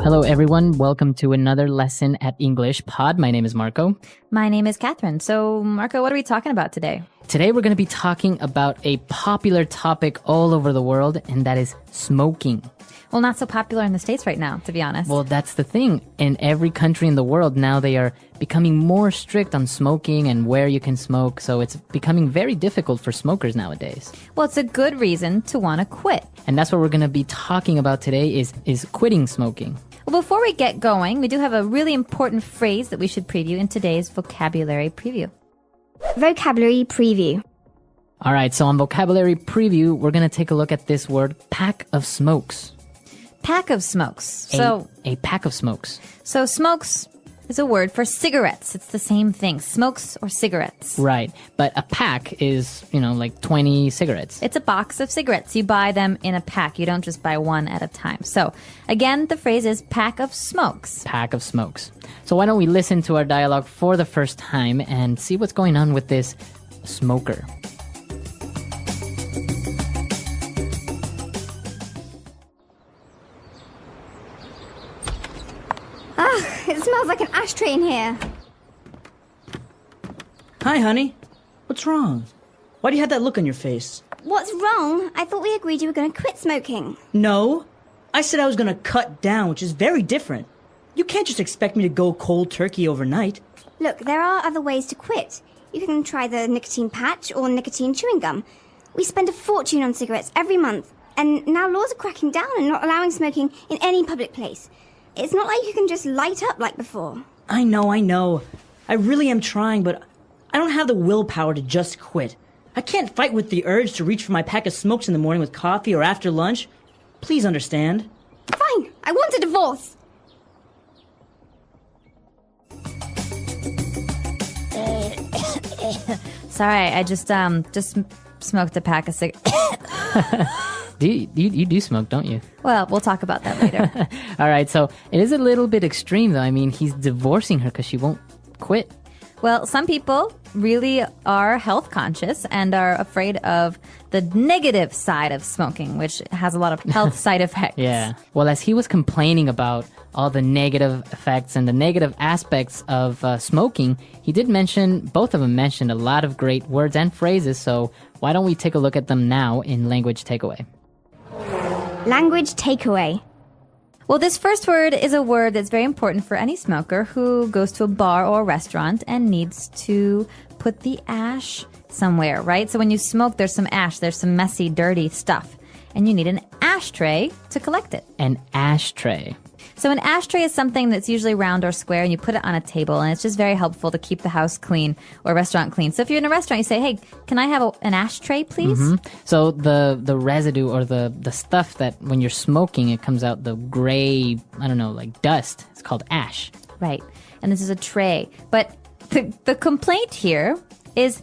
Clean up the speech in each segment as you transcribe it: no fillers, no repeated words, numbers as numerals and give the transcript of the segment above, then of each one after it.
Hello, everyone. Welcome to another lesson at English Pod. My name is Marco. My name is Catherine. So, Marco, what are we talking about today? Today, we're going to be talking about a popular topic all over the world, and that is smoking. Well, not so popular in the States right now, to be honest. Well, that's the thing. In every country in the world now, they are becoming more strict on smoking and where you can smoke. So it's becoming very difficult for smokers nowadays. Well, it's a good reason to want to quit. And that's what we're going to be talking about today is quitting smoking. Well, before we get going, we do have a really important phrase that we should preview in today's vocabulary preview. Vocabulary preview. All right, so on vocabulary preview, we're going to take a look at this word, pack of smokes. Pack of smokes. A pack of smokes. So smokes is a word for cigarettes. It's the same thing, smokes or cigarettes. Right, but a pack is, like 20 cigarettes. It's a box of cigarettes. You buy them in a pack. You don't just buy one at a time. So, again, the phrase is pack of smokes. Pack of smokes. So why don't we listen to our dialogue for the first time and see what's going on with this smoker. It smells like an ashtray in here. Hi, honey. What's wrong? Why do you have that look on your face? What's wrong? I thought we agreed you were going to quit smoking. No. I said I was going to cut down, which is very different. You can't just expect me to go cold turkey overnight. Look, there are other ways to quit. You can try the nicotine patch or nicotine chewing gum. We spend a fortune on cigarettes every month, and now laws are cracking down and not allowing smoking in any public place. It's not like you can just light up like before. I know. I really am trying, but I don't have the willpower to just quit. I can't fight with the urge to reach for my pack of smokes in the morning with coffee or after lunch. Please understand. Fine, I want a divorce. Sorry, I just smoked a pack of cigarettes. You do smoke, don't you? Well, we'll talk about that later. All right, so it is a little bit extreme, though. I mean, he's divorcing her because she won't quit. Well, some people really are health conscious and are afraid of the negative side of smoking, which has a lot of health side effects. Yeah. Well, as he was complaining about all the negative effects and the negative aspects of smoking, both of them mentioned a lot of great words and phrases. So why don't we take a look at them now in Language Takeaway? Language takeaway. Well, this first word is a word that's very important for any smoker who goes to a bar or a restaurant and needs to put the ash somewhere, right? So when you smoke, there's some ash, there's some messy, dirty stuff, and you need an ashtray to collect it. An ashtray. So an ashtray is something that's usually round or square, and you put it on a table, and it's just very helpful to keep the house clean or restaurant clean. So if you're in a restaurant, you say, hey, can I have an ashtray, please? Mm-hmm. So the residue or the stuff that when you're smoking, it comes out the gray, like dust. It's called ash. Right. And this is a tray. But the complaint here is,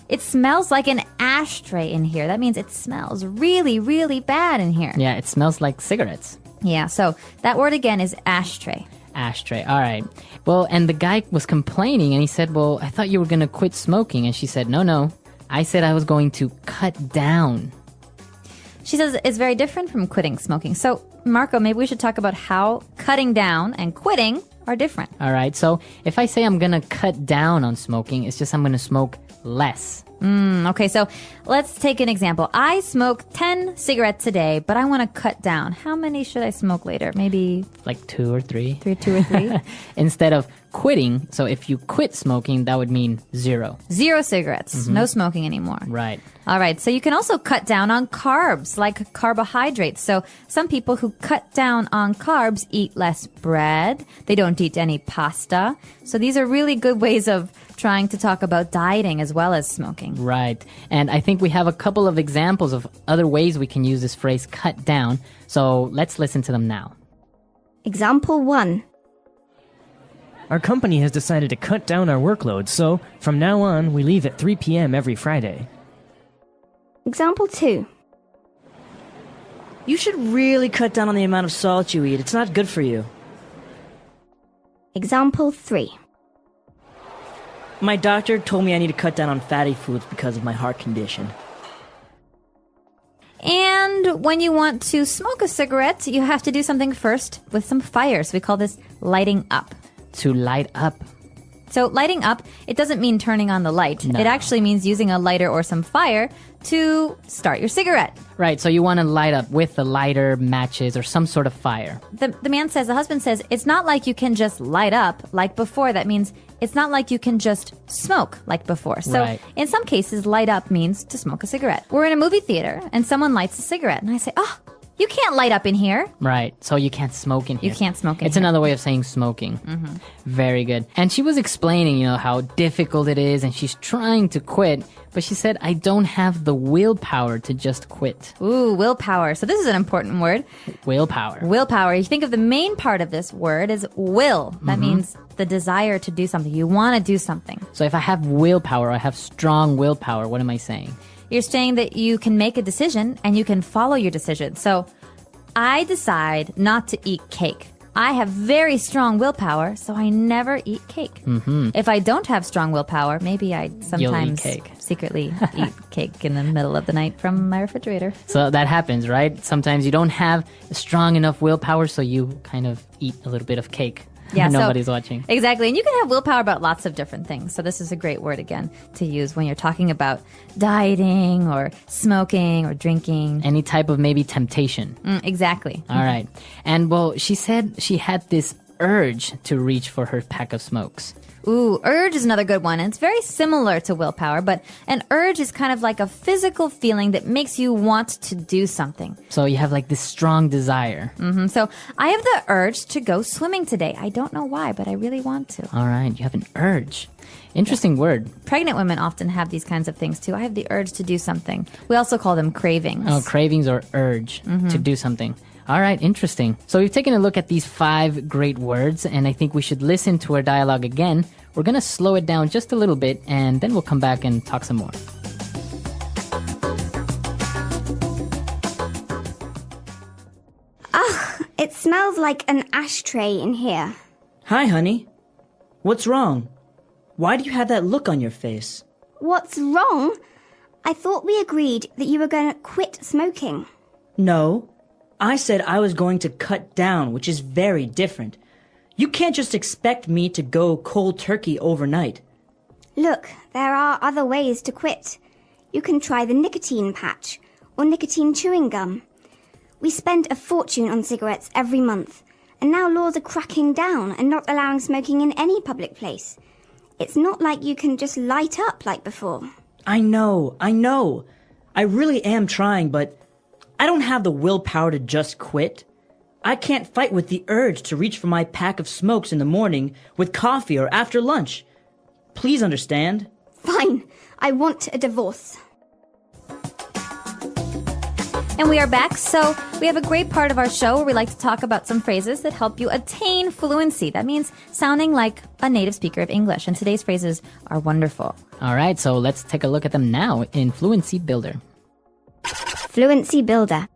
it smells like an ashtray in here. That means it smells really, really bad in here. Yeah, it smells like cigarettes. Yeah, so that word again is ashtray. Ashtray, all right. Well, and the guy was complaining, and he said, well, I thought you were going to quit smoking. And she said, no, I said I was going to cut down. She says it's very different from quitting smoking. So, Marco, maybe we should talk about how cutting down and quitting are different. All right, so if I say I'm going to cut down on smoking, it's just I'm going to smoke less. Okay, so let's take an example. I smoke 10 cigarettes a day, but I want to cut down. How many should I smoke later? Maybe like 2 or 3. 2 or 3? Instead of quitting, so if you quit smoking, that would mean 0. 0 cigarettes. Mm-hmm. No smoking anymore. Right. All right, so you can also cut down on carbs, like carbohydrates. So some people who cut down on carbs eat less bread. They don't eat any pasta. So these are really good ways of trying to talk about dieting as well as smoking. Right. And I think we have a couple of examples of other ways we can use this phrase cut down. So let's listen to them now. Example 1. Our company has decided to cut down our workload, so from now on, we leave at 3 p.m. every Friday. Example 2. You should really cut down on the amount of salt you eat. It's not good for you. Example 3. My doctor told me I need to cut down on fatty foods because of my heart condition. And when you want to smoke a cigarette, you have to do something first with some fire. So we call this lighting up. To light up. So lighting up, it doesn't mean turning on the light. No. It actually means using a lighter or some fire to start your cigarette. Right, so you want to light up with a lighter, matches, or some sort of fire. The husband says, it's not like you can just light up like before. That means it's not like you can just smoke like before. So Right. in some cases, light up means to smoke a cigarette. We're in a movie theater and someone lights a cigarette. And I say, oh, you can't light up in here. Right, so you can't smoke in here. You can't smoke in It's here. another way of saying smoking. Very good. And she was explaining, how difficult it is, and she's trying to quit, but she said, I don't have the willpower to just quit. Ooh, willpower. So this is an important word. Willpower. Willpower. You think of the main part of this word is will. That means the desire to do something. You want to do something. So if I have willpower, I have strong willpower, what am I saying? You're saying that you can make a decision and you can follow your decision. So I decide not to eat cake. I have very strong willpower, so I never eat cake. If I don't have strong willpower, maybe I sometimes cake. secretly eat cake in the middle of the night from my refrigerator. So that happens, right? Sometimes you don't have strong enough willpower, so you kind of eat a little bit of cake. Yeah, so- Nobody's watching. Exactly. And you can have willpower about lots of different things. So this is a great word, again, to use when you're talking about dieting or smoking or drinking. Any type of maybe temptation. Exactly. All right. And well, she said she had this urge to reach for her pack of smokes. Ooh, urge is another good one. And it's very similar to willpower, but an urge is kind of like a physical feeling that makes you want to do something. So you have like this strong desire. So I have the urge to go swimming today. I don't know why, but I really want to. All right. You have an urge. Interesting word. Pregnant women often have these kinds of things too. I have the urge to do something. We also call them cravings. Oh, cravings or urge to do something. All right, interesting. So we've taken a look at these 5 great words, and I think we should listen to our dialogue again. We're going to slow it down just a little bit, and then we'll come back and talk some more. It smells like an ashtray in here. Hi, honey. What's wrong? Why do you have that look on your face? What's wrong? I thought we agreed that you were going to quit smoking. No. I said I was going to cut down, which is very different. You can't just expect me to go cold turkey overnight. Look, there are other ways to quit. You can try the nicotine patch or nicotine chewing gum. We spend a fortune on cigarettes every month, and now laws are cracking down and not allowing smoking in any public place. It's not like you can just light up like before. I know. I really am trying, but I don't have the willpower to just quit. I can't fight with the urge to reach for my pack of smokes in the morning with coffee or after lunch. Please understand. Fine, I want a divorce. And we are back. So we have a great part of our show where we like to talk about some phrases that help you attain fluency. That means sounding like a native speaker of English. And today's phrases are wonderful. All right, so let's take a look at them now in Fluency Builder. Fluency Builder.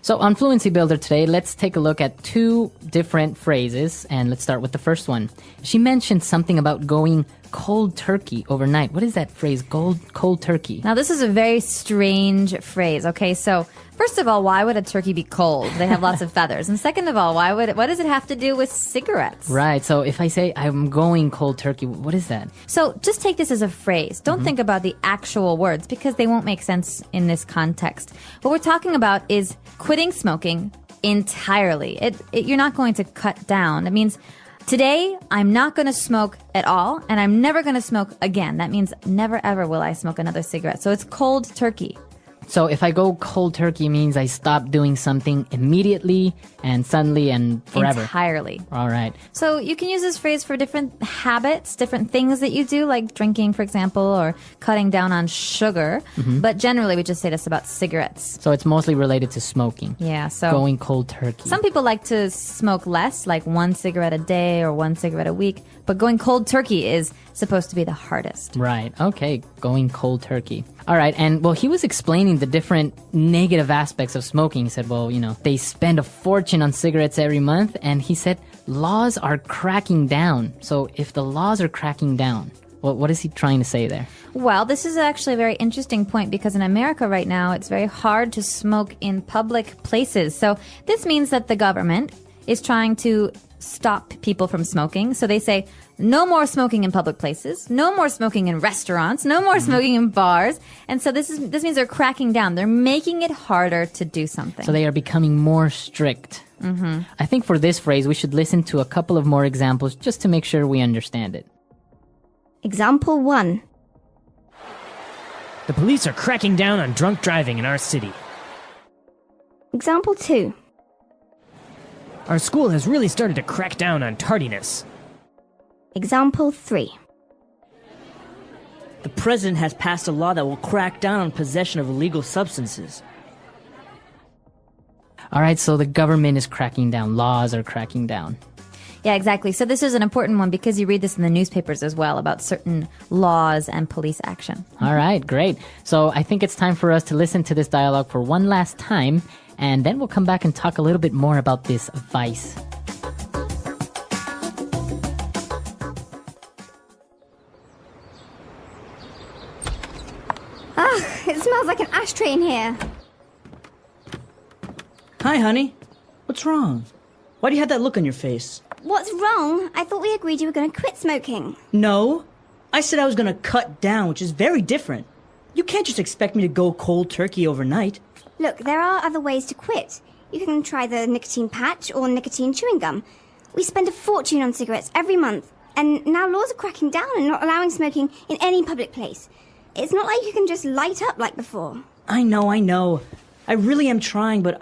So on Fluency Builder today, let's take a look at 2 different phrases, and let's start with the first one. She mentioned something about going cold turkey overnight. What is that phrase, cold turkey? Now, this is a very strange phrase. Okay, so first of all, why would a turkey be cold? They have lots of feathers. And second of all, what does it have to do with cigarettes? Right, so if I say I'm going cold turkey, what is that? So just take this as a phrase. Don't think about the actual words because they won't make sense in this context. What we're talking about is quitting smoking entirely. You're not going to cut down. It means today I'm not going to smoke at all and I'm never going to smoke again. That means never ever will I smoke another cigarette. So it's cold turkey. So if I go cold turkey, means I stop doing something immediately and suddenly and forever. Entirely. All right. So you can use this phrase for different habits, different things that you do, like drinking, for example, or cutting down on sugar. But generally, we just say this about cigarettes. So it's mostly related to smoking. Yeah, so Going cold turkey. some people like to smoke less, like 1 cigarette a day or 1 cigarette a week. But going cold turkey is supposed to be the hardest. Right. Okay. Going cold turkey. All right. And well, he was explaining the different negative aspects of smoking. He said, well, they spend a fortune on cigarettes every month. And he said, laws are cracking down. So if the laws are cracking down, What is he trying to say there? Well, this is actually a very interesting point because in America right now, it's very hard to smoke in public places. So this means that the government is trying to stop people from smoking. So they say, no more smoking in public places, no more smoking in restaurants, no more smoking in bars. And so this means they're cracking down. They're making it harder to do something. So they are becoming more strict. Mm-hmm. I think for this phrase, we should listen to a couple of more examples just to make sure we understand it. Example 1. The police are cracking down on drunk driving in our city. Example 2. Our school has really started to crack down on tardiness. Example 3. The president has passed a law that will crack down on possession of illegal substances. All right, so the government is cracking down. Laws are cracking down. Yeah, exactly. So this is an important one because you read this in the newspapers as well about certain laws and police action. All right, great. So I think it's time for us to listen to this dialogue for one last time, and then we'll come back and talk a little bit more about this vice. It smells like an ashtray in here. Hi, honey. What's wrong? Why do you have that look on your face? What's wrong? I thought we agreed you were going to quit smoking. No. I said I was going to cut down, which is very different. You can't just expect me to go cold turkey overnight. Look, there are other ways to quit. You can try the nicotine patch or nicotine chewing gum. We spend a fortune on cigarettes every month, and now laws are cracking down and not allowing smoking in any public place. It's not like you can just light up like before. I know. I really am trying, but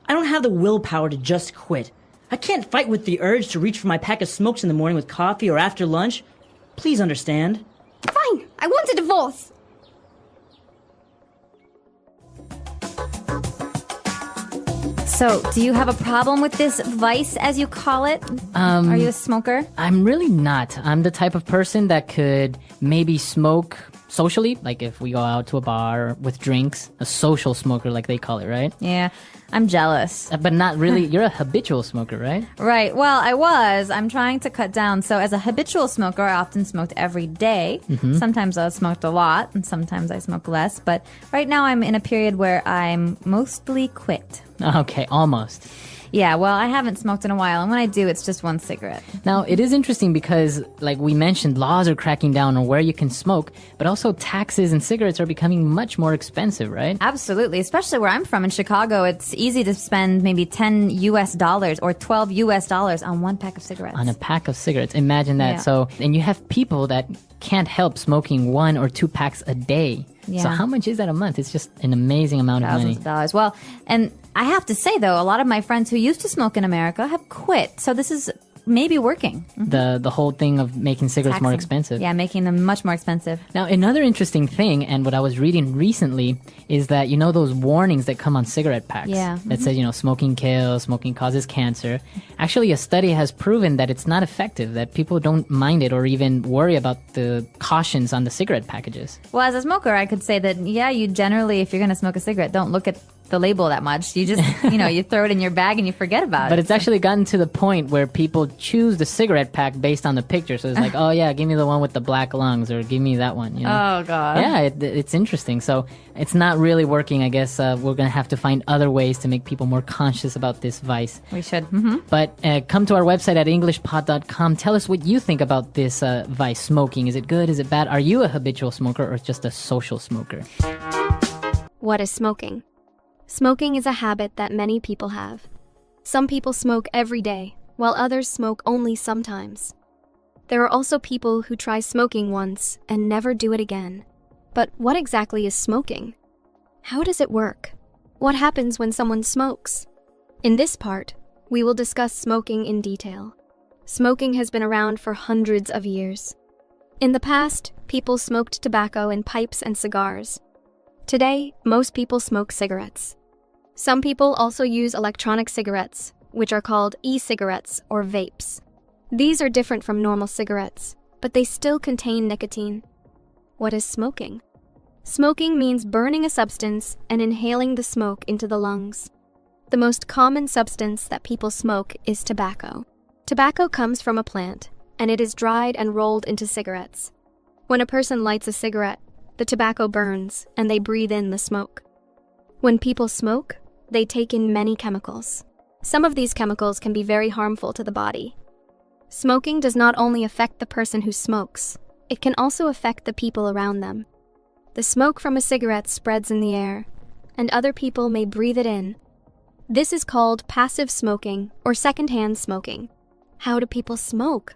I don't have the willpower to just quit. I can't fight with the urge to reach for my pack of smokes in the morning with coffee or after lunch. Please understand. Fine, I want a divorce. So, do you have a problem with this vice, as you call it? Are you a smoker? I'm really not. I'm the type of person that could maybe smoke socially, like if we go out to a bar with drinks, a social smoker like they call it, right? Yeah, I'm jealous. But not really. You're a habitual smoker, right? Right. Well, I'm trying to cut down. So as a habitual smoker, I often smoked every day. Mm-hmm. Sometimes I smoked a lot and sometimes I smoke less. But right now I'm in a period where I'm mostly quit. Okay, almost. Yeah, well, I haven't smoked in a while, and when I do, it's just one cigarette. Now, it is interesting because, like we mentioned, laws are cracking down on where you can smoke, but also taxes and cigarettes are becoming much more expensive, right? Absolutely, especially where I'm from in Chicago. It's easy to spend maybe $10 or $12 on one pack of cigarettes. On a pack of cigarettes. Imagine that. Yeah. So, and you have people that can't help smoking 1 or 2 packs a day. Yeah. So how much is that a month? It's just an amazing amount of money. Thousands of dollars. Well, and I have to say, though, a lot of my friends who used to smoke in America have quit. So this is maybe working. The whole thing of making cigarettes more Taxing. expensive. Yeah, making them much more expensive. Now, another interesting thing, and what I was reading recently, is that, you know, those warnings that come on cigarette packs Yeah. that says, you know, smoking kills, smoking causes cancer. Actually, a study has proven that it's not effective, that people don't mind it or even worry about the cautions on the cigarette packages. Well, as a smoker, I could say that, yeah, you generally, if you're going to smoke a cigarette, don't look at the label that much. You just, you throw it in your bag and you forget about But it. it's actually gotten to the point where people choose the cigarette pack based on the picture. So it's like, oh yeah, give me the one with the black lungs, or give me that one. You know? Oh, God. Yeah, it's interesting. So it's not really working. I guess we're going to have to find other ways to make people more conscious about this vice. We should. Mm-hmm. But come to our website at englishpod.com. Tell us what you think about this vice, smoking. Is it good? Is it bad? Are you a habitual smoker or just a social smoker? What is smoking? Smoking is a habit that many people have. Some people smoke every day, while others smoke only sometimes. There are also people who try smoking once and never do it again. But what exactly is smoking? How does it work? What happens when someone smokes? In this part, we will discuss smoking in detail. Smoking has been around for hundreds of years. In the past, people smoked tobacco in pipes and cigars. Today, most people smoke cigarettes. Some people also use electronic cigarettes, which are called e-cigarettes or vapes. These are different from normal cigarettes, but they still contain nicotine. What is smoking? Smoking means burning a substance and inhaling the smoke into the lungs. The most common substance that people smoke is tobacco. Tobacco comes from a plant, and it is dried and rolled into cigarettes. When a person lights a cigarette, the tobacco burns and they breathe in the smoke. When people smoke, they take in many chemicals. Some of these chemicals can be very harmful to the body. Smoking does not only affect the person who smokes, it can also affect the people around them. The smoke from a cigarette spreads in the air, and other people may breathe it in. This is called passive smoking or secondhand smoking. How do people smoke?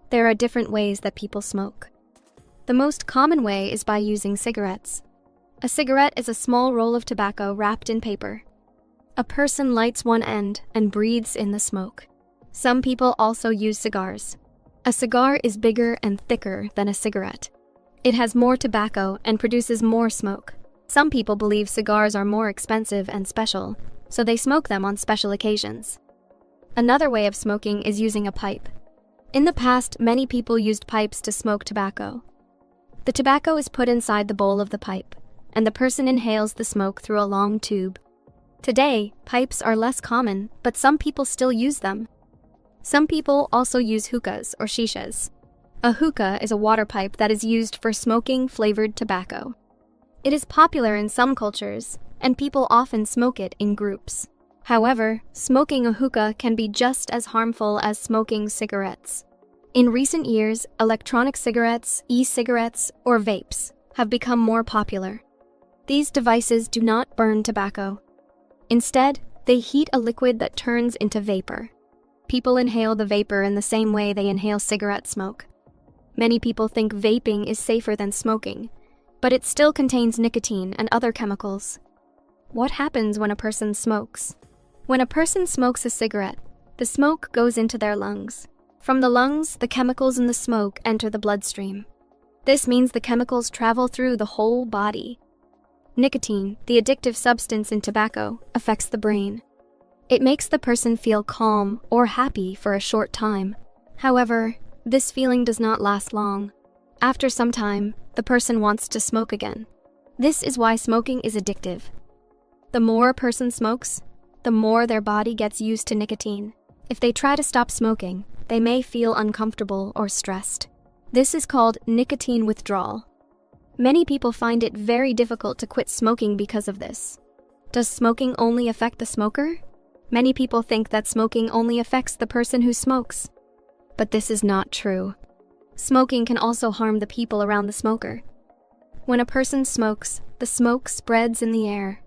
There are different ways that people smoke. The most common way is by using cigarettes. A cigarette is a small roll of tobacco wrapped in paper. A person lights one end and breathes in the smoke. Some people also use cigars. A cigar is bigger and thicker than a cigarette. It has more tobacco and produces more smoke. Some people believe cigars are more expensive and special, so they smoke them on special occasions. Another way of smoking is using a pipe. In the past, many people used pipes to smoke tobacco. The tobacco is put inside the bowl of the pipe, and the person inhales the smoke through a long tube. Today, pipes are less common, but some people still use them. Some people also use hookahs or shishas. A hookah is a water pipe that is used for smoking flavored tobacco. It is popular in some cultures, and people often smoke it in groups. However, smoking a hookah can be just as harmful as smoking cigarettes. In recent years, electronic cigarettes, e-cigarettes, or vapes have become more popular. These devices do not burn tobacco. Instead, they heat a liquid that turns into vapor. People inhale the vapor in the same way they inhale cigarette smoke. Many people think vaping is safer than smoking, but it still contains nicotine and other chemicals. What happens when a person smokes? When a person smokes a cigarette, the smoke goes into their lungs. From the lungs, the chemicals in the smoke enter the bloodstream. This means the chemicals travel through the whole body. Nicotine, the addictive substance in tobacco, affects the brain. It makes the person feel calm or happy for a short time. However, this feeling does not last long. After some time, the person wants to smoke again. This is why smoking is addictive. The more a person smokes, the more their body gets used to nicotine. If they try to stop smoking, they may feel uncomfortable or stressed. This is called nicotine withdrawal. Many people find it very difficult to quit smoking because of this. Does smoking only affect the smoker? Many people think that smoking only affects the person who smokes. But this is not true. Smoking can also harm the people around the smoker. When a person smokes, the smoke spreads in the air.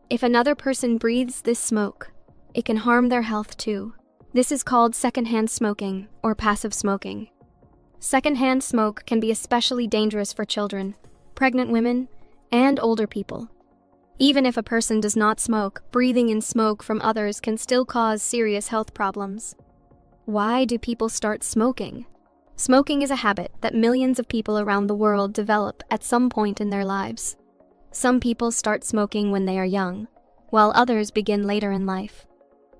If another person breathes this smoke, it can harm their health too. This is called secondhand smoking or passive smoking. Secondhand smoke can be especially dangerous for children, pregnant women, and older people. Even if a person does not smoke, breathing in smoke from others can still cause serious health problems. Why do people start smoking? Smoking is a habit that millions of people around the world develop at some point in their lives. Some people start smoking when they are young, while others begin later in life.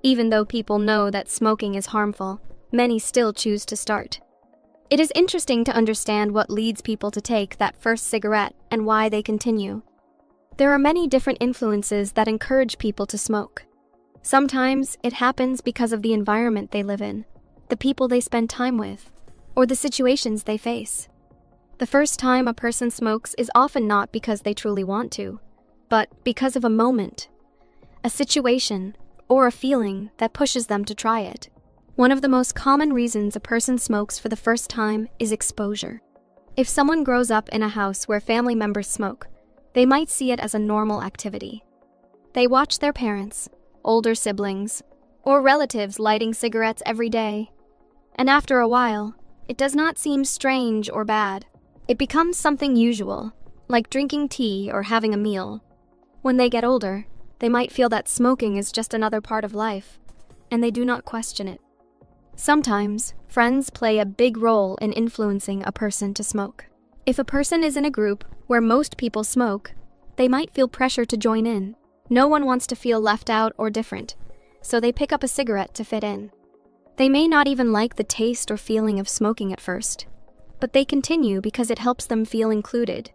Even though people know that smoking is harmful, many still choose to start. It is interesting to understand what leads people to take that first cigarette and why they continue. There are many different influences that encourage people to smoke. Sometimes it happens because of the environment they live in, the people they spend time with, or the situations they face. The first time a person smokes is often not because they truly want to, but because of a moment, a situation, or a feeling that pushes them to try it. One of the most common reasons a person smokes for the first time is exposure. If someone grows up in a house where family members smoke, they might see it as a normal activity. They watch their parents, older siblings, or relatives lighting cigarettes every day. And after a while, it does not seem strange or bad. It becomes something usual, like drinking tea or having a meal. When they get older, they might feel that smoking is just another part of life, and they do not question it. Sometimes, friends play a big role in influencing a person to smoke. If a person is in a group where most people smoke, they might feel pressure to join in. No one wants to feel left out or different, so they pick up a cigarette to fit in. They may not even like the taste or feeling of smoking at first, but they continue because it helps them feel included.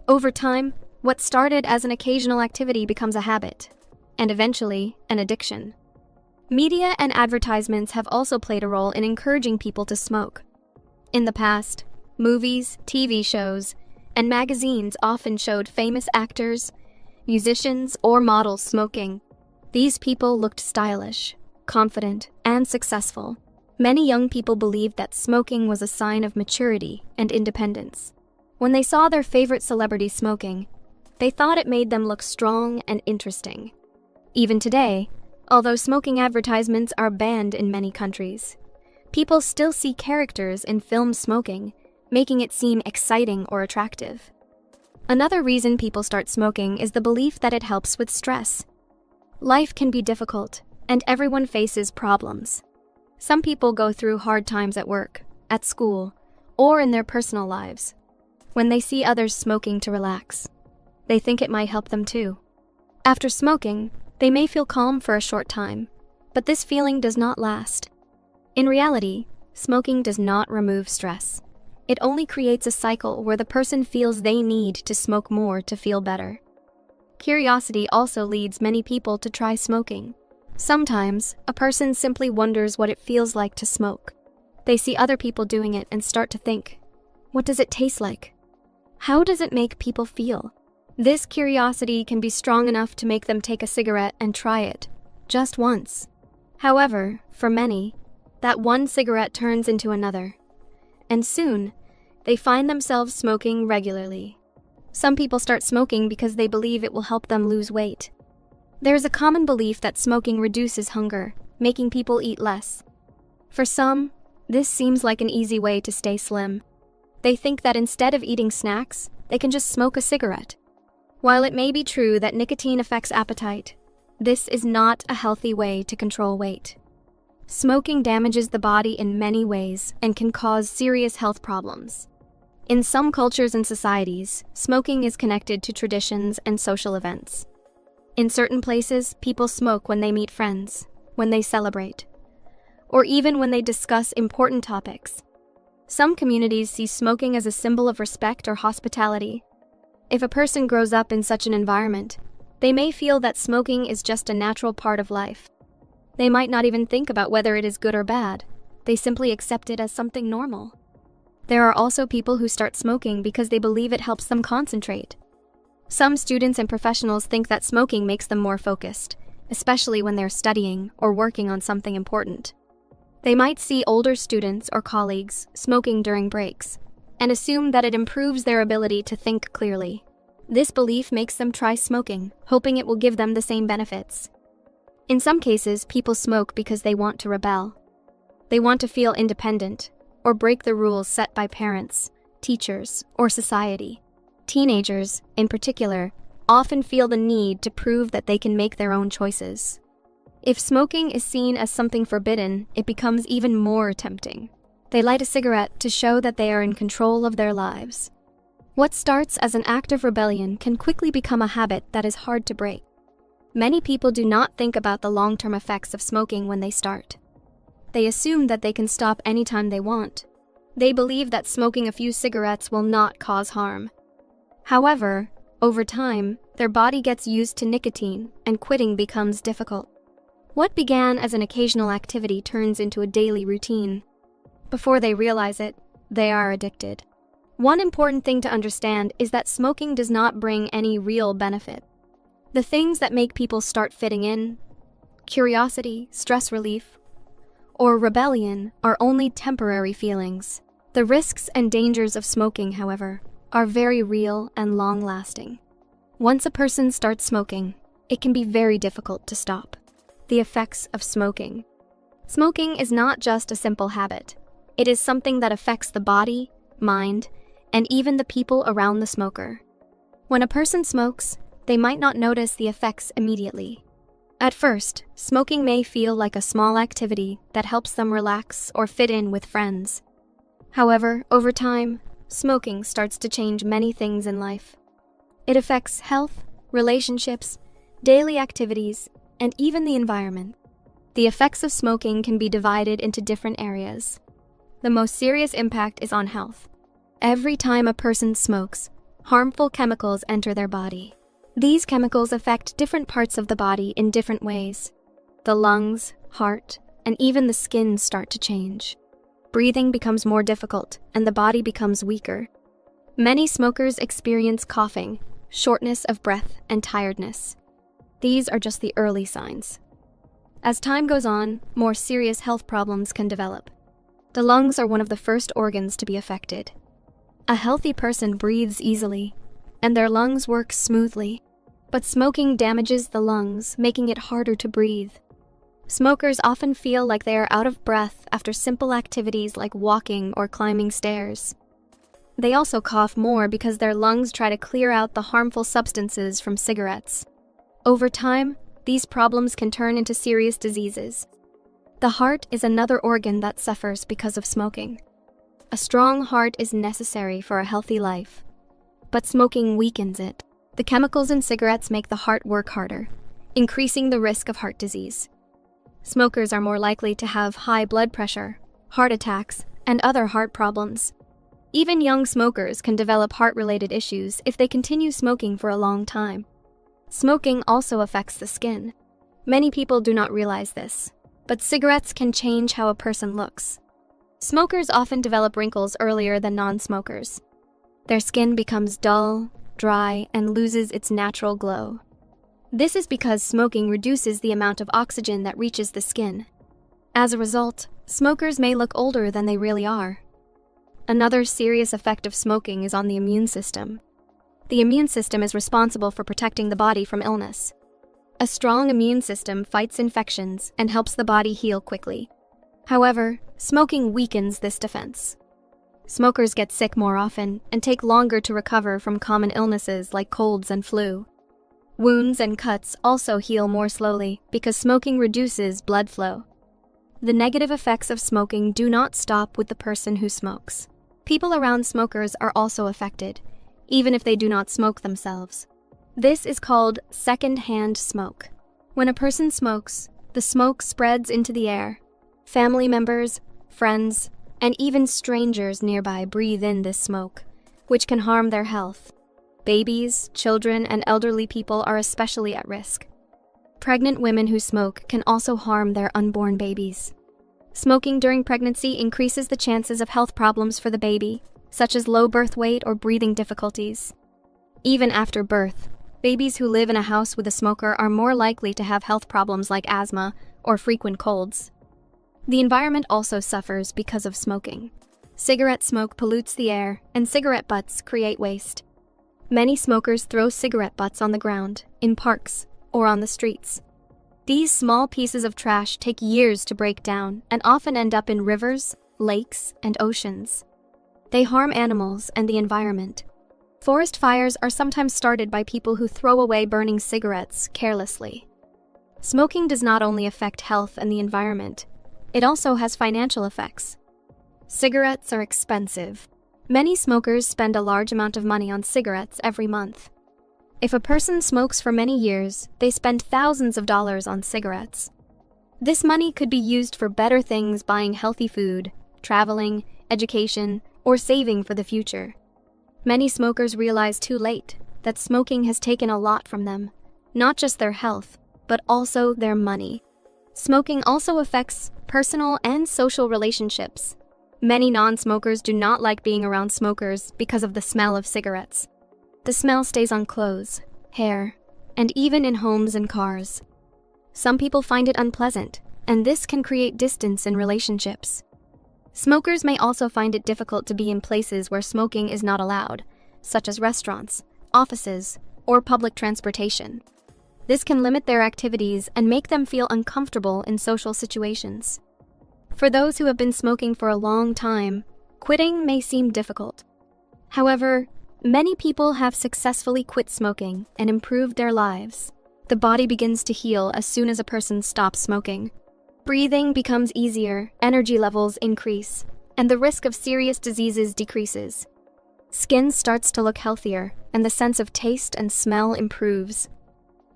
Over time, what started as an occasional activity becomes a habit, and eventually, an addiction. Media and advertisements have also played a role in encouraging people to smoke. In the past, Movies, TV shows, and magazines often showed famous actors, musicians, or models smoking. These people looked stylish, confident, and successful. Many young people believed that smoking was a sign of maturity and independence. When they saw their favorite celebrity smoking, they thought it made them look strong and interesting. Even today, although smoking advertisements are banned in many countries, people still see characters in films smoking, making it seem exciting or attractive. Another reason people start smoking is the belief that it helps with stress. Life can be difficult, and everyone faces problems. Some people go through hard times at work, at school, or in their personal lives. When they see others smoking to relax, they think it might help them too. After smoking, they may feel calm for a short time, but this feeling does not last. In reality, smoking does not remove stress. It only creates a cycle where the person feels they need to smoke more to feel better. Curiosity also leads many people to try smoking. Sometimes, a person simply wonders what it feels like to smoke. They see other people doing it and start to think, what does it taste like? How does it make people feel? This curiosity can be strong enough to make them take a cigarette and try it, just once. However, for many, that one cigarette turns into another, and soon, they find themselves smoking regularly. Some people start smoking because they believe it will help them lose weight. There is a common belief that smoking reduces hunger, making people eat less. For some, this seems like an easy way to stay slim. They think that instead of eating snacks, they can just smoke a cigarette. While it may be true that nicotine affects appetite, this is not a healthy way to control weight. Smoking damages the body in many ways and can cause serious health problems. In some cultures and societies, smoking is connected to traditions and social events. In certain places, people smoke when they meet friends, when they celebrate, or even when they discuss important topics. Some communities see smoking as a symbol of respect or hospitality. If a person grows up in such an environment, they may feel that smoking is just a natural part of life. They might not even think about whether it is good or bad. They simply accept it as something normal. There are also people who start smoking because they believe it helps them concentrate. Some students and professionals think that smoking makes them more focused, especially when they're studying or working on something important. They might see older students or colleagues smoking during breaks and assume that it improves their ability to think clearly. This belief makes them try smoking, hoping it will give them the same benefits. In some cases, people smoke because they want to rebel. They want to feel independent or break the rules set by parents, teachers, or society. Teenagers, in particular, often feel the need to prove that they can make their own choices. If smoking is seen as something forbidden, it becomes even more tempting. They light a cigarette to show that they are in control of their lives. What starts as an act of rebellion can quickly become a habit that is hard to break. Many people do not think about the long-term effects of smoking when they start. They assume that they can stop anytime they want. They believe that smoking a few cigarettes will not cause harm. However, over time, their body gets used to nicotine and quitting becomes difficult. What began as an occasional activity turns into a daily routine. Before they realize it, they are addicted. One important thing to understand is that smoking does not bring any real benefit. The things that make people start fitting in, curiosity, stress relief, or rebellion are only temporary feelings. The risks and dangers of smoking, however, are very real and long-lasting. Once a person starts smoking, it can be very difficult to stop. The effects of smoking. Smoking is not just a simple habit. It is something that affects the body, mind, and even the people around the smoker. When a person smokes, they might not notice the effects immediately. At first, smoking may feel like a small activity that helps them relax or fit in with friends. However, over time, smoking starts to change many things in life. It affects health, relationships, daily activities, and even the environment. The effects of smoking can be divided into different areas. The most serious impact is on health. Every time a person smokes, harmful chemicals enter their body. These chemicals affect different parts of the body in different ways. The lungs, heart, and even the skin start to change. Breathing becomes more difficult, and the body becomes weaker. Many smokers experience coughing, shortness of breath, and tiredness. These are just the early signs. As time goes on, more serious health problems can develop. The lungs are one of the first organs to be affected. A healthy person breathes easily, and their lungs work smoothly. But smoking damages the lungs, making it harder to breathe. Smokers often feel like they are out of breath after simple activities like walking or climbing stairs. They also cough more because their lungs try to clear out the harmful substances from cigarettes. Over time, these problems can turn into serious diseases. The heart is another organ that suffers because of smoking. A strong heart is necessary for a healthy life, but smoking weakens it. The chemicals in cigarettes make the heart work harder, increasing the risk of heart disease. Smokers are more likely to have high blood pressure, heart attacks, and other heart problems. Even young smokers can develop heart-related issues if they continue smoking for a long time. Smoking also affects the skin. Many people do not realize this, but cigarettes can change how a person looks. Smokers often develop wrinkles earlier than non-smokers. Their skin becomes dull, dry, and loses its natural glow. This is because smoking reduces the amount of oxygen that reaches the skin. As a result, smokers may look older than they really are. Another serious effect of smoking is on the immune system. The immune system is responsible for protecting the body from illness. A strong immune system fights infections and helps the body heal quickly. However, smoking weakens this defense. Smokers get sick more often and take longer to recover from common illnesses like colds and flu. Wounds and cuts also heal more slowly because smoking reduces blood flow. The negative effects of smoking do not stop with the person who smokes. People around smokers are also affected, even if they do not smoke themselves. This is called second-hand smoke. When a person smokes, the smoke spreads into the air. Family members, friends, and even strangers nearby breathe in this smoke, which can harm their health. Babies, children, and elderly people are especially at risk. Pregnant women who smoke can also harm their unborn babies. Smoking during pregnancy increases the chances of health problems for the baby, such as low birth weight or breathing difficulties. Even after birth, babies who live in a house with a smoker are more likely to have health problems like asthma or frequent colds. The environment also suffers because of smoking. Cigarette smoke pollutes the air, and cigarette butts create waste. Many smokers throw cigarette butts on the ground, in parks, or on the streets. These small pieces of trash take years to break down and often end up in rivers, lakes, and oceans. They harm animals and the environment. Forest fires are sometimes started by people who throw away burning cigarettes carelessly. Smoking does not only affect health and the environment, it also has financial effects. Cigarettes are expensive. Many smokers spend a large amount of money on cigarettes every month. If a person smokes for many years, they spend thousands of dollars on cigarettes. This money could be used for better things, buying healthy food, traveling, education, or saving for the future. Many smokers realize too late that smoking has taken a lot from them, not just their health, but also their money. Smoking also affects personal and social relationships. Many non-smokers do not like being around smokers because of the smell of cigarettes. The smell stays on clothes, hair, and even in homes and cars. Some people find it unpleasant, and this can create distance in relationships. Smokers may also find it difficult to be in places where smoking is not allowed, such as restaurants, offices, or public transportation. This can limit their activities and make them feel uncomfortable in social situations. For those who have been smoking for a long time, quitting may seem difficult. However, many people have successfully quit smoking and improved their lives. The body begins to heal as soon as a person stops smoking. Breathing becomes easier, energy levels increase, and the risk of serious diseases decreases. Skin starts to look healthier, and the sense of taste and smell improves.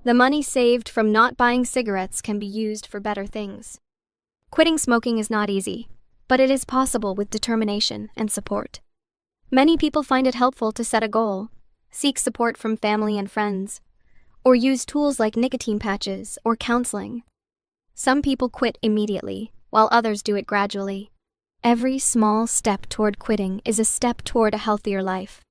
The money saved from not buying cigarettes can be used for better things. Quitting smoking is not easy, but it is possible with determination and support. Many people find it helpful to set a goal, seek support from family and friends, or use tools like nicotine patches or counseling. Some people quit immediately, while others do it gradually. Every small step toward quitting is a step toward a healthier life.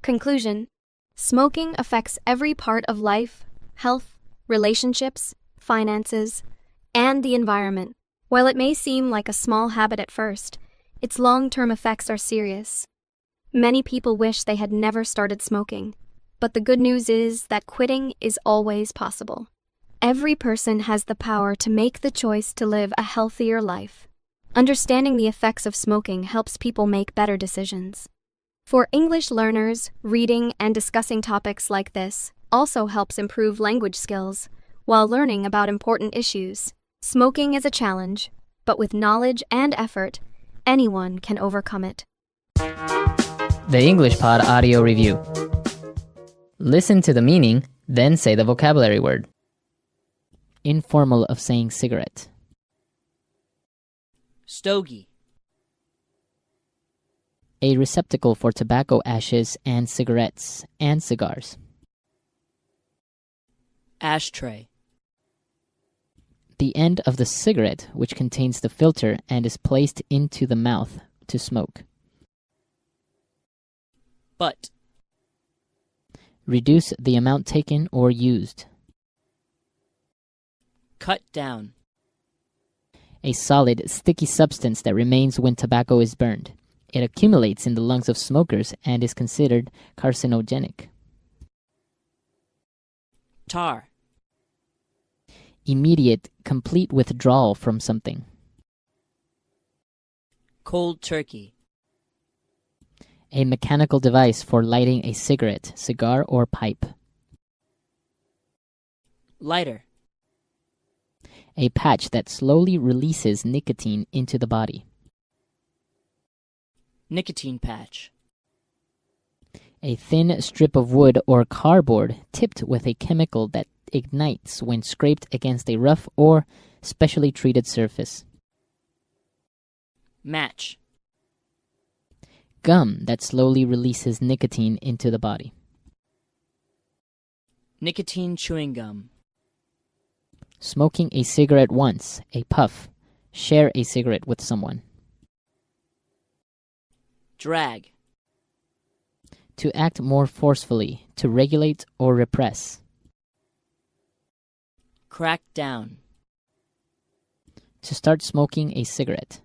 Conclusion: smoking affects every part of life, health, relationships, finances, and the environment. While it may seem like a small habit at first, its long-term effects are serious. Many people wish they had never started smoking, but the good news is that quitting is always possible. Every person has the power to make the choice to live a healthier life. Understanding the effects of smoking helps people make better decisions. For English learners, reading and discussing topics like this also helps improve language skills while learning about important issues. Smoking is a challenge, but with knowledge and effort, anyone can overcome it. The English Pod Audio Review. Listen to the meaning, then say the vocabulary word. Informal of saying cigarette. Stogie. A receptacle for tobacco ashes and cigarettes and cigars. Ashtray. The end of the cigarette which contains the filter and is placed into the mouth to smoke. Butt. Reduce the amount taken or used. Cut down. A solid, sticky substance that remains when tobacco is burned. It accumulates in the lungs of smokers and is considered carcinogenic. Tar. Immediate, complete withdrawal from something. Cold turkey. A mechanical device for lighting a cigarette, cigar, or pipe. Lighter. A patch that slowly releases nicotine into the body. Nicotine patch. A thin strip of wood or cardboard tipped with a chemical that ignites when scraped against a rough or specially treated surface. Match. Gum that slowly releases nicotine into the body. Nicotine chewing gum. Smoking a cigarette once, a puff. Share a cigarette with someone. Drag. To act more forcefully, to regulate or repress. Crack down. To start smoking a cigarette.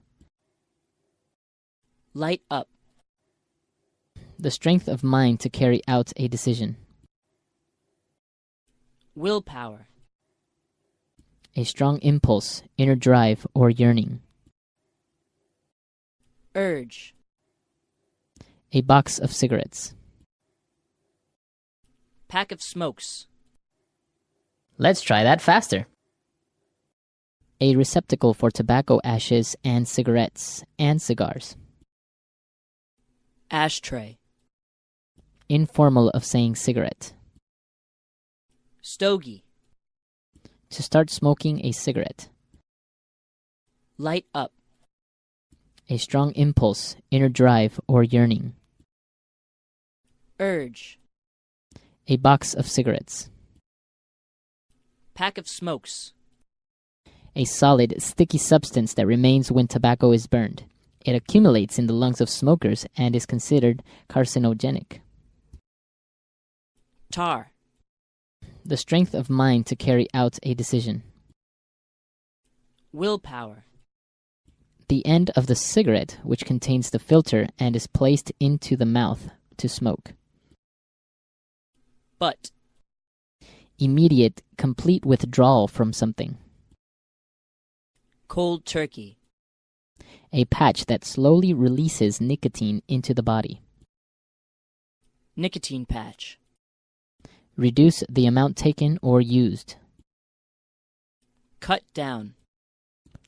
Light up. The strength of mind to carry out a decision. Willpower. A strong impulse, inner drive, or yearning. Urge. A box of cigarettes. Pack of smokes. Let's try that faster. A receptacle for tobacco ashes and cigarettes and cigars. Ashtray. Informal of saying cigarette. Stogie. To start smoking a cigarette. Light up. A strong impulse, inner drive, or yearning. Urge. A box of cigarettes. Pack of smokes. A solid, sticky substance that remains when tobacco is burned. It accumulates in the lungs of smokers and is considered carcinogenic. Tar. The strength of mind to carry out a decision. Willpower. The end of the cigarette which contains the filter and is placed into the mouth to smoke. Butt. Immediate, complete withdrawal from something. Cold turkey. A patch that slowly releases nicotine into the body. Nicotine patch. Reduce the amount taken or used. Cut down.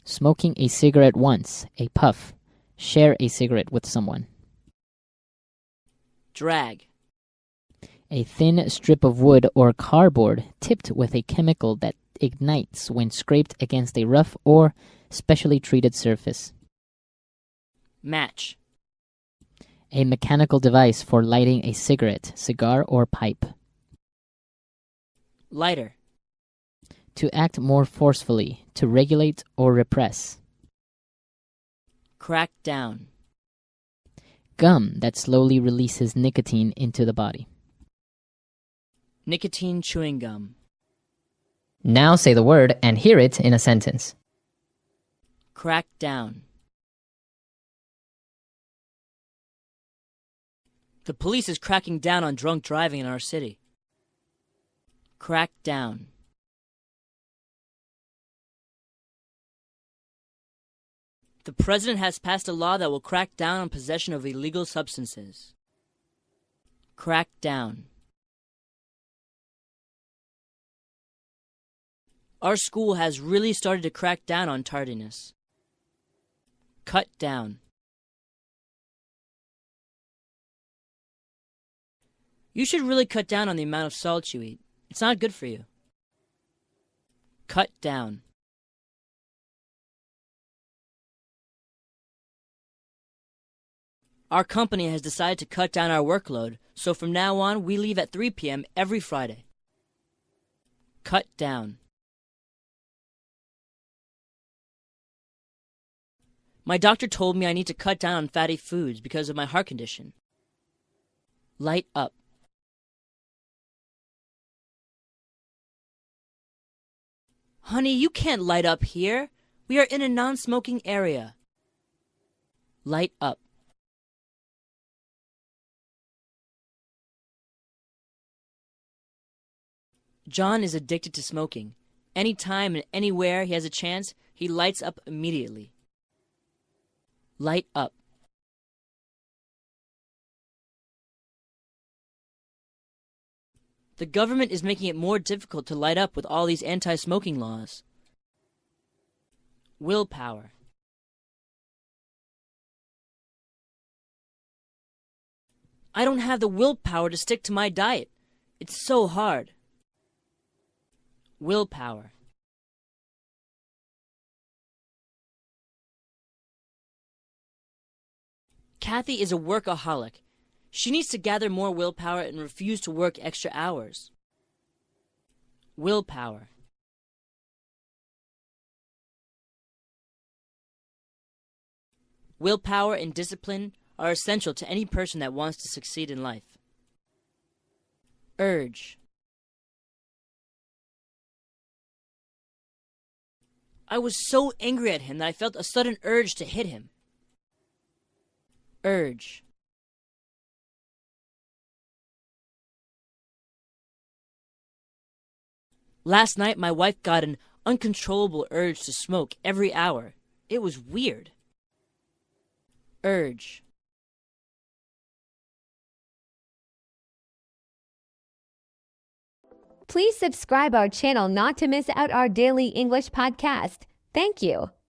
Smoking a cigarette once, a puff. Share a cigarette with someone. Drag. A thin strip of wood or cardboard tipped with a chemical that ignites when scraped against a rough or specially treated surface. Match. A mechanical device for lighting a cigarette, cigar, or pipe. Lighter. To act more forcefully, to regulate or repress. Crack down. Gum that slowly releases nicotine into the body. Nicotine chewing gum. Now say the word and hear it in a sentence. Crack down. The police is cracking down on drunk driving in our city. Crack down. The president has passed a law that will crack down on possession of illegal substances. Crack down. Our school has really started to crack down on tardiness. Cut down. You should really cut down on the amount of salt you eat. It's not good for you. Cut down. Our company has decided to cut down our workload, so from now on we leave at 3 p.m. every Friday. Cut down. My doctor told me I need to cut down on fatty foods because of my heart condition. Light up. Honey, you can't light up here. We are in a non-smoking area. Light up. John is addicted to smoking. Anytime and anywhere he has a chance, he lights up immediately. Light up. The government is making it more difficult to light up with all these anti-smoking laws. Willpower. I don't have the willpower to stick to my diet. It's so hard. Willpower. Kathy is a workaholic. She needs to gather more willpower and refuse to work extra hours. Willpower. Willpower and discipline are essential to any person that wants to succeed in life. Urge. I was so angry at him that I felt a sudden urge to hit him. Urge. Last night, my wife got an uncontrollable urge to smoke every hour. It was weird. Urge. Please subscribe our channel not to miss out our daily English podcast. Thank you.